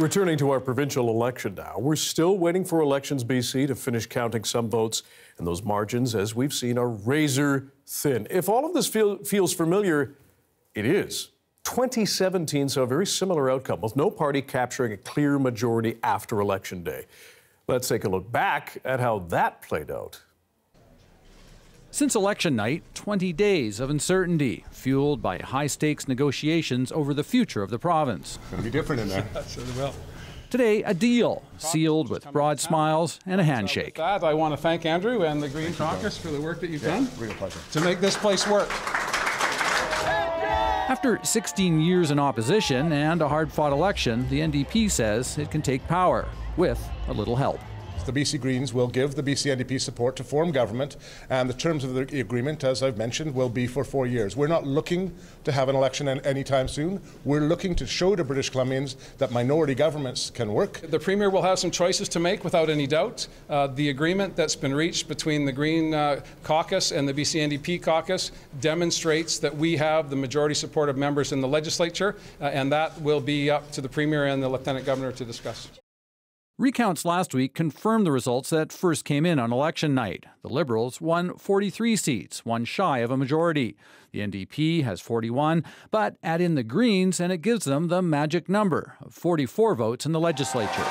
Returning to our provincial election now, we're still waiting for Elections BC to finish counting some votes, and those margins, as we've seen, are razor thin. If all of this feels familiar, it is. 2017 saw a very similar outcome, with no party capturing a clear majority after Election Day. Let's take a look back at how that played out. Since election night, 20 days of uncertainty, fueled by high-stakes negotiations over the future of the province. It's going to be different in there. Today, a deal, sealed with broad smiles and a handshake. With that, I want to thank Andrew and the Green Caucus for the work that you've done. Real pleasure. To make this place work. After 16 years in opposition and a hard-fought election, the NDP says it can take power, with a little help. The BC Greens will give the BC NDP support to form government, and the terms of the agreement, as I've mentioned, will be for 4 years. We're not looking to have an election anytime soon. We're looking to show to British Columbians that minority governments can work. The Premier will have some choices to make, without any doubt. The agreement that's been reached between the Green Caucus and the BC NDP Caucus demonstrates that we have the majority support of members in the legislature, and that will be up to the Premier and the Lieutenant Governor to discuss. Recounts last week confirmed the results that first came in on election night. The Liberals won 43 seats, one shy of a majority. The NDP has 41, but add in the Greens and it gives them the magic number of 44 votes in the legislature.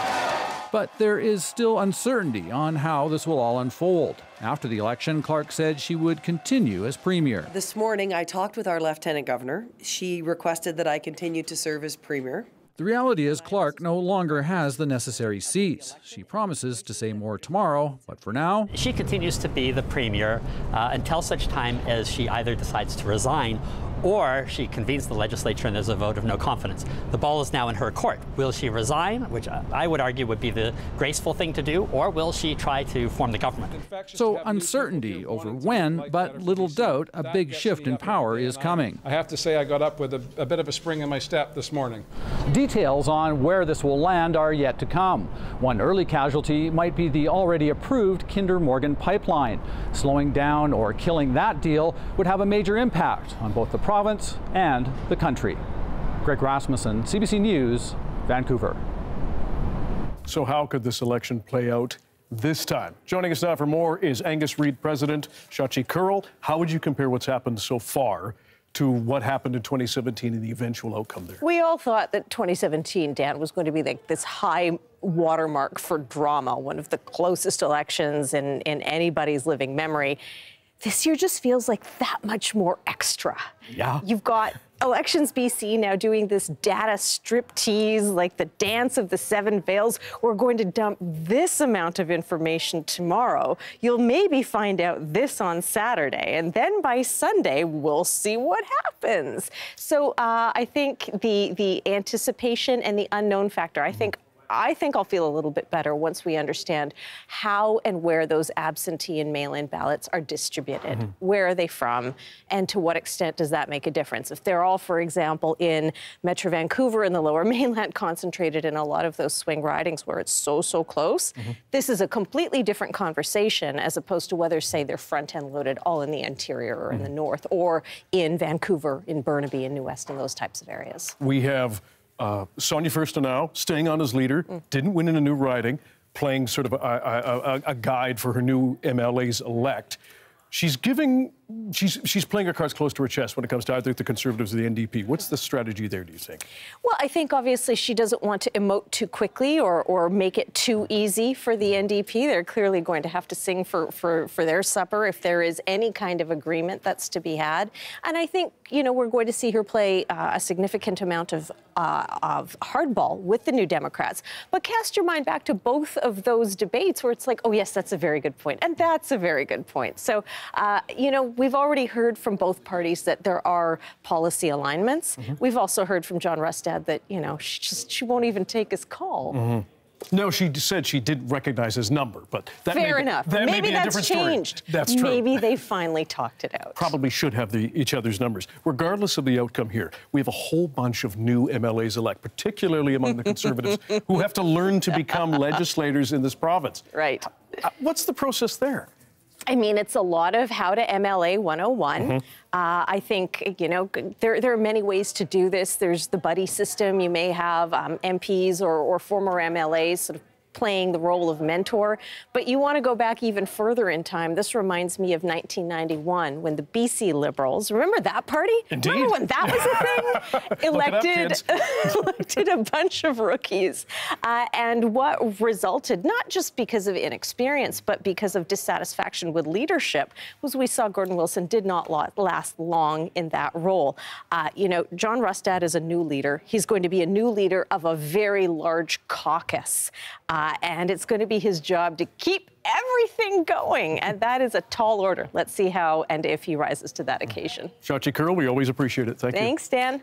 But there is still uncertainty on how this will all unfold. After the election, Clark said she would continue as Premier. This morning, I talked with our Lieutenant Governor. She requested that I continue to serve as Premier. The reality is Clark no longer has the necessary seats. She promises to say more tomorrow, but for now... She continues to be the Premier until such time as she either decides to resign or she convenes the legislature and there's a vote of no confidence. The ball is now in her court. Will she resign, which I would argue would be the graceful thing to do, or will she try to form the government? So uncertainty over when, but little doubt a big shift in power is coming. I have to say I got up with a bit of a spring in my step this morning. Details on where this will land are yet to come. One early casualty might be the already approved Kinder Morgan pipeline. Slowing down or killing that deal would have a major impact on both the province and the country. Greg Rasmussen, CBC News, Vancouver. So how could this election play out this time? Joining us now for more is Angus Reid President Shachi Kurl. How would you compare what's happened so far to what happened in 2017 and the eventual outcome there? We all thought that 2017, Dan, was going to be like this high watermark for drama, one of the closest elections in anybody's living memory. This year just feels like that much more extra. Yeah. You've got Elections BC now doing this data striptease, like the dance of the seven veils. We're going to dump this amount of information tomorrow. You'll maybe find out this on Saturday, and then by Sunday, we'll see what happens. So I think the anticipation and the unknown factor, I think I'll feel a little bit better once we understand how and where those absentee and mail-in ballots are distributed. Where are they from, and to what extent does that make a difference? If they're all, for example, in Metro Vancouver and the Lower Mainland, concentrated in a lot of those swing ridings where it's so close, this is a completely different conversation as opposed to whether, say, they're front-end loaded all in the interior or in the north, or in Vancouver, in Burnaby, in New West, and those types of areas. We have Sonia Furstenau staying on as leader, didn't win in a new riding, playing sort of a guide for her new MLAs-elect. She's playing her cards close to her chest when it comes to either the Conservatives or the NDP. What's the strategy there, do you think? Well, I think obviously she doesn't want to emote too quickly or make it too easy for the NDP. They're clearly going to have to sing for their supper if there is any kind of agreement that's to be had. And I think, you know, we're going to see her play a significant amount of hardball with the New Democrats. But cast your mind back to both of those debates where it's like, oh, yes, that's a very good point. And that's a very good point. So, you know, we've already heard from both parties that there are policy alignments. We've also heard from John Rustad that, you know, she won't even take his call. No, she said she did recognize his number, but that Fair enough. Maybe be a different changed. Story. That's true. Maybe they finally talked it out. Probably should have each other's numbers. Regardless of the outcome here, we have a whole bunch of new MLAs-elect, particularly among the Conservatives, who have to learn to become legislators in this province. Right. What's the process there? I mean, it's a lot of how to MLA 101. I think, you know, there are many ways to do this. There's the buddy system. You may have MPs or former MLAs sort of playing the role of mentor, but you want to go back even further in time. This reminds me of 1991 when the BC Liberals, remember that party? Indeed. Remember when that was a thing? elected a bunch of rookies. And what resulted, not just because of inexperience, but because of dissatisfaction with leadership, was we saw Gordon Wilson did not last long in that role. You know, John Rustad is a new leader. He's going to be a new leader of a very large caucus. And it's going to be his job to keep everything going. And that is a tall order. Let's see how and if he rises to that occasion. Shachi Kurl, we always appreciate it. Thank you. Thanks, Dan.